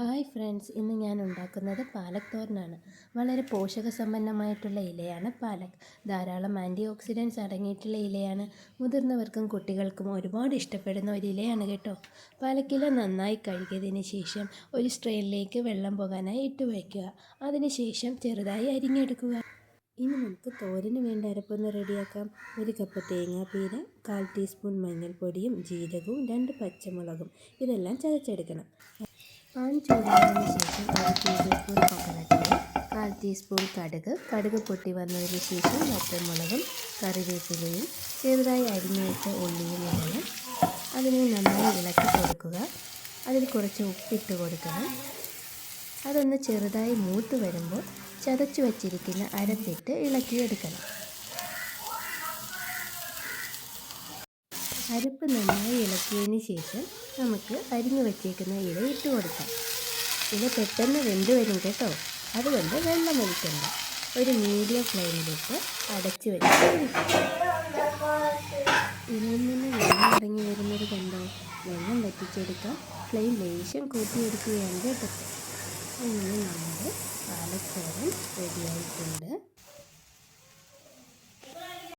Hi friends, ഇന്ന് ഞാൻ ഉണ്ടാക്കുന്നത് പാലക് തോരനാണ്. വളരെ പോഷകസമ്പന്നമായിട്ടുള്ള ഇലയാണ് പാലക്. ധാരാളം ആൻറ്റി ഓക്സിഡൻസ് അടങ്ങിയിട്ടുള്ള ഇലയാണ്. മുതിർന്നവർക്കും കുട്ടികൾക്കും ഒരുപാട് ഇഷ്ടപ്പെടുന്ന ഒരു ഇലയാണ് കേട്ടോ. പാലക്കില നന്നായി കഴുകിയതിന് ശേഷം ഒരു സ്ട്രെയിനിലേക്ക് വെള്ളം പോകാനായി ഇട്ട് വയ്ക്കുക. അതിനുശേഷം ചെറുതായി അരിഞ്ഞെടുക്കുക. ഇനി നമുക്ക് തോരന് വേണ്ട അരപ്പൊന്ന് റെഡിയാക്കാം. 1 കപ്പ് തേങ്ങാപ്പീര, 1/4 ടീസ്പൂൺ മഞ്ഞൾപ്പൊടിയും ജീരകവും 2 പച്ചമുളകും ഇതെല്ലാം ചതച്ചെടുക്കണം. പാൻ ചൂടായതിനു ശേഷം 1 ടീസ്പൂൺ കോക്കനട്ട് ഓയിൽ, 1/4 ടീസ്പൂൺ കടുക് പൊട്ടി വന്നതിന് ശേഷം വറ്റൽമുളകും കറിവേപ്പിലയും ചെറുതായി അരിഞ്ഞു വെച്ച ഉള്ളിയും ഇടണം. അതിനെ നന്നായി ഇളക്കി കൊടുക്കുക. അതിൽ കുറച്ച് ഉപ്പിട്ട് കൊടുക്കണം. അതൊന്ന് ചെറുതായി മൂത്ത് വരുമ്പോൾ ചതച്ചു വച്ചിരിക്കുന്ന അരപ്പിട്ട് ഇളക്കിയെടുക്കണം. അരപ്പ് നന്നായി ഇളക്കിയതിന് ശേഷം നമുക്ക് അരിഞ്ഞു വച്ചേക്കുന്ന ഇല ഇട്ട് കൊടുക്കാം. ഇല പെട്ടെന്ന് വെന്ത് വരും കേട്ടോ, അതുകൊണ്ട് വെള്ളം ഒഴിക്കണ്ട. ഒരു മീഡിയം ഫ്ലെയിമിലിട്ട് അടച്ചു വെച്ച് ഇലയിൽ നിന്ന് വെള്ളം ഇറങ്ങി വരുന്നത് കണ്ടോ? വെള്ളം വറ്റിച്ചെടുക്കാം. ഫ്ലെയിം ലേശം കൂട്ടിയെടുക്കുകയാണ് കേട്ടോ. അങ്ങനെ നമ്മുടെ പാലക് തോരൻ റെഡിയായിട്ടുണ്ട്.